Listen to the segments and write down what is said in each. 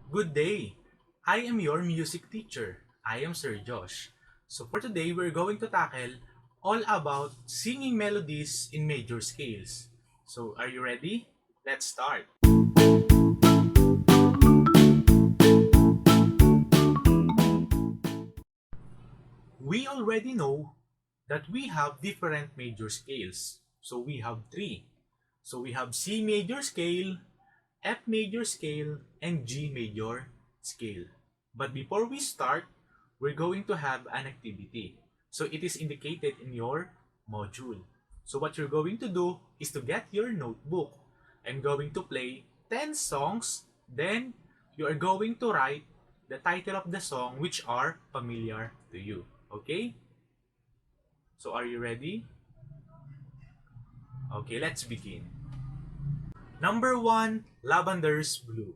Good day! I am your music teacher. I am Sir Josh. So for today, we're going to tackle all about singing melodies in major scales. So are you ready? Let's start! We already know that we have different major scales. So we have three. So we have C major scale, F major scale, and G major scale. But before we start, we're going to have an activity. So it is indicated in your module. So what you're going to do is to get your notebook. I'm going to play 10 songs. Then you are going to write the title of the song which are familiar to you. Okay? So are you ready? Okay, let's begin. Number 1, Lavander's Blue.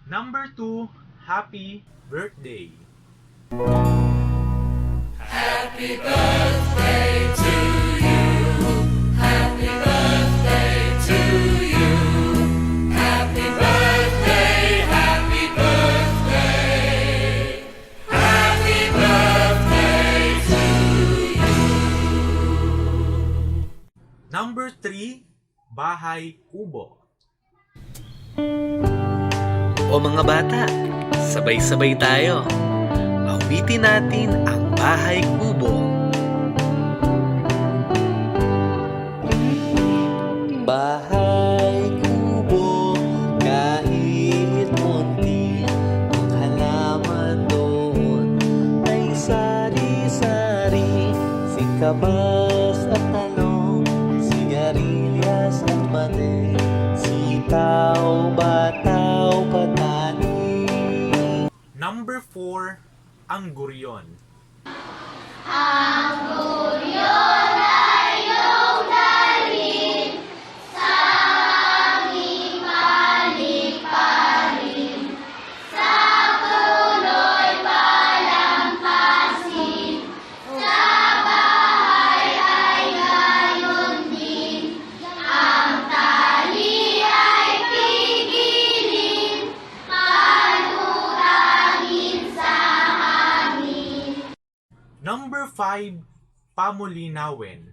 Number 2, Happy Birthday. Happy birthday to you. Happy birthday to you. Happy birthday, happy birthday. Happy birthday to you. Number 3, Bahay Kubo. O mga bata, sabay-sabay tayo. Awitin natin ang Bahay Kubo. Bahay kubo, kahit munti ang halaman doon ay sari-sari, sikabas at talong, sigarilyas at mani, sitaw, bataw, patani. Number 4, ang Guryon. Number 5, Pamulinawen.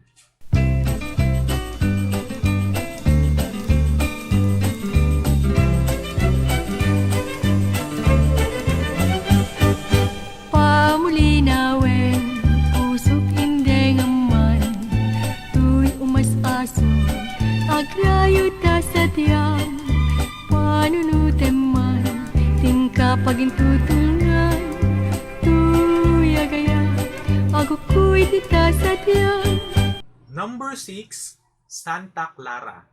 Pamulinawen, pusok indeng aman, tuy umas-aso, agrayo ta sa tiyang, panunutem man, tingka pagintutungan, tuy agaya, agukuy dita sa tiyang. Number 6, Santa Clara.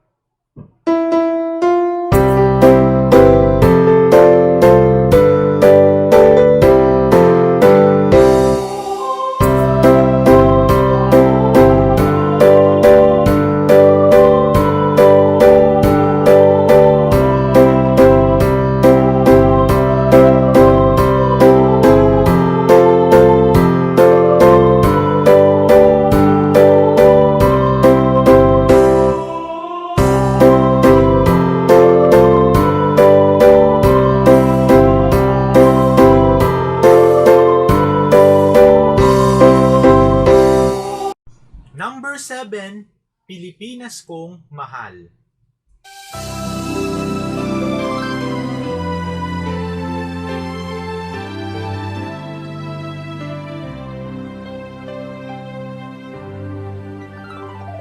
Number 7, Pilipinas kong Mahal.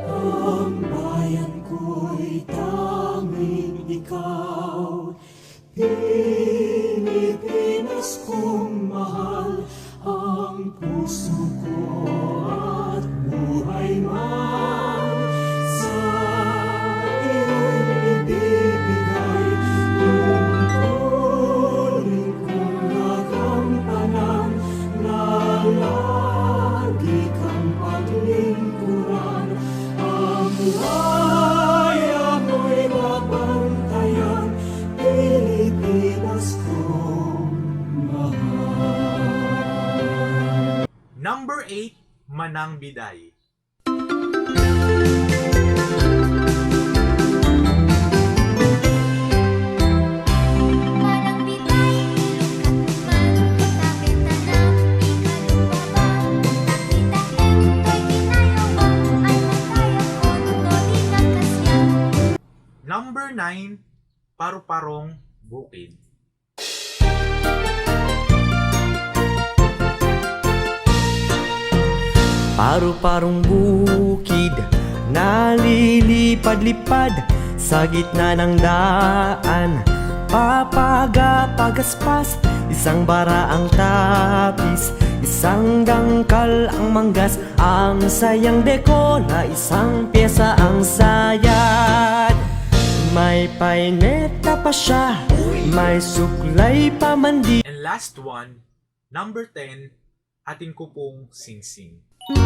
Ang bayan ko'y tanging ikaw, Pilipinas kong mahal, ang puso ko at buhay man 8, Manang Biday. Manang Biday, lukat man, Number 9, Parong Bukid. Paru-parong bukid, nalilipad-lipad sa gitna ng daan. Papaga-pagaspas, isang bara ang tapis, isang dangkal ang manggas, ang sayang deko na isang pyesa ang sayad. May paineta pa siya, may suklay pa mandi. And last one, number 10, Atin Cu pong Sing-Sing. Atin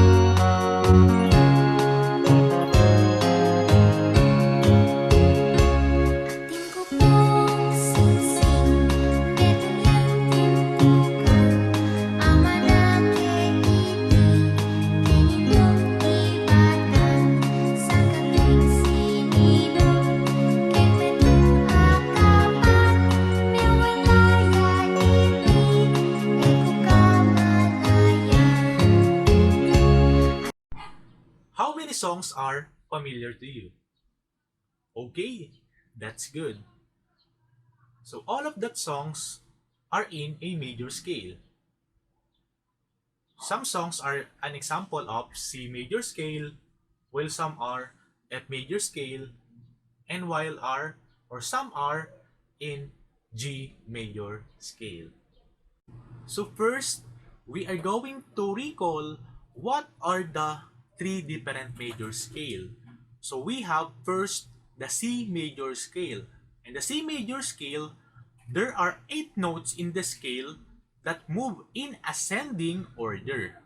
ko pong sing-sing, getong yang tintukan, ama na keniti, keninyong ibatan, sa kating sinilong, kekmetong akapan, mewalaya iti, ekukamanayan. How many songs are familiar to you? Okay, that's good. So all of that songs are in a major scale. Some songs are an example of C major scale, while some are F major scale, and some are in G major scale. So first, we are going to recall what are the three different major scale. So we have first the C major scale. In the C major scale, there are 8 notes in the scale that move in ascending order.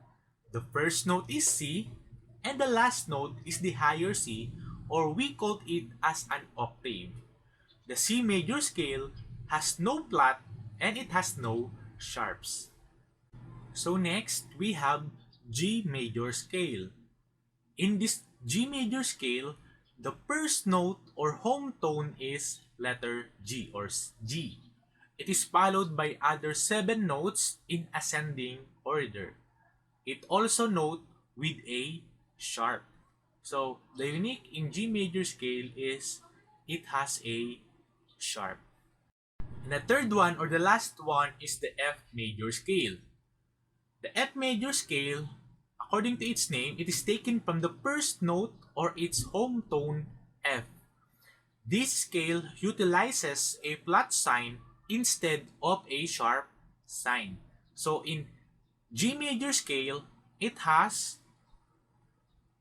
The first note is C, and the last note is the higher C, or we call it as an octave. The C major scale has no flat and it has no sharps. So next, we have G major scale. In this G major scale, the first note or home tone is letter G or G. It is followed by other 7 notes in ascending order. It also note with a sharp. So the unique in G major scale is it has a sharp. And the third one or the last one is the F major scale. The F major scale, according to its name, it is taken from the first note or its home tone F. This scale utilizes a flat sign instead of a sharp sign. So in G major scale, it has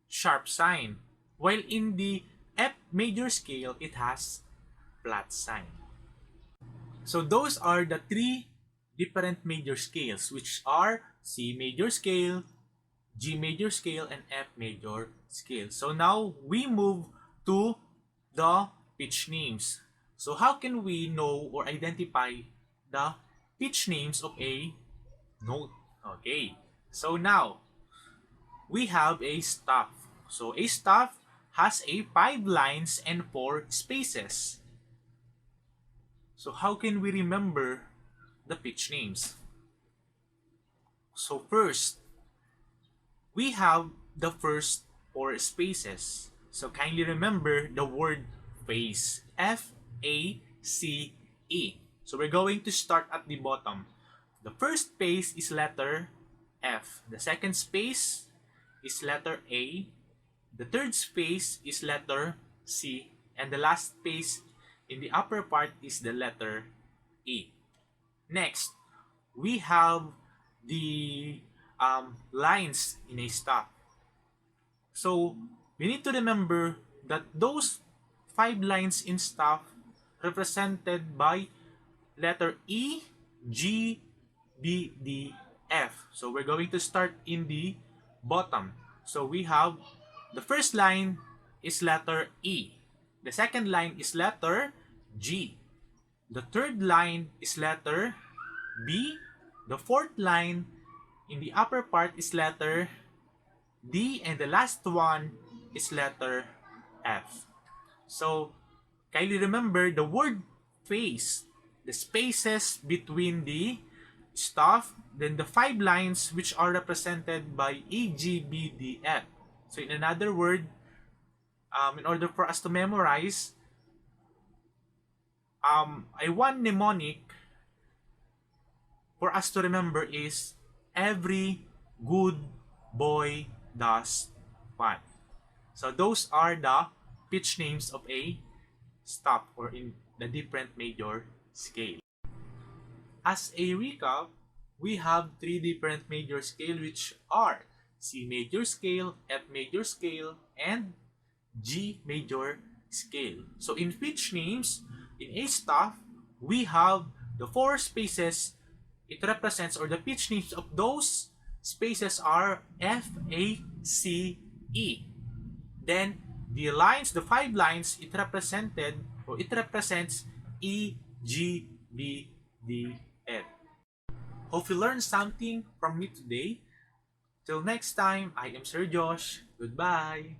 sharp sign, while in the F major scale, it has flat sign. So those are the 3 different major scales, which are C major scale, G major scale, and F major scale. So now we move to the pitch names. So how can we know or identify the pitch names of a note? Okay, so now we have a staff. So a staff has a 5 lines and 4 spaces. So how can we remember the pitch names? So first, we have the first 4 spaces. So kindly remember the word face. F-A-C-E. So we're going to start at the bottom. The first space is letter F. The second space is letter A. The third space is letter C. And the last space in the upper part is the letter E. Next, we have the lines in a staff. So we need to remember that those 5 lines in staff represented by letter E, G, B, D, F. So we're going to start in the bottom. So we have the first line is letter E. The second line is letter G. The third line is letter B. The fourth line in the upper part is letter D, and the last one is letter F. So, kindly remember the word face, the spaces between the staff, then the 5 lines which are represented by E, G, B, D, F. So, in another word, in order for us to memorize, one mnemonic for us to remember is every good boy does fun. So those are the pitch names of a staff or in the different major scale. As a recap, we have 3 different major scale which are C major scale, F major scale, and G major scale. So in pitch names, in a staff, we have the 4 spaces it represents, or the pitch names of those spaces are F, A, C, E. Then the lines, the 5 lines, it represents E, G, B, D, F. Hope you learned something from me today. Till next time, I am Sir Josh. Goodbye.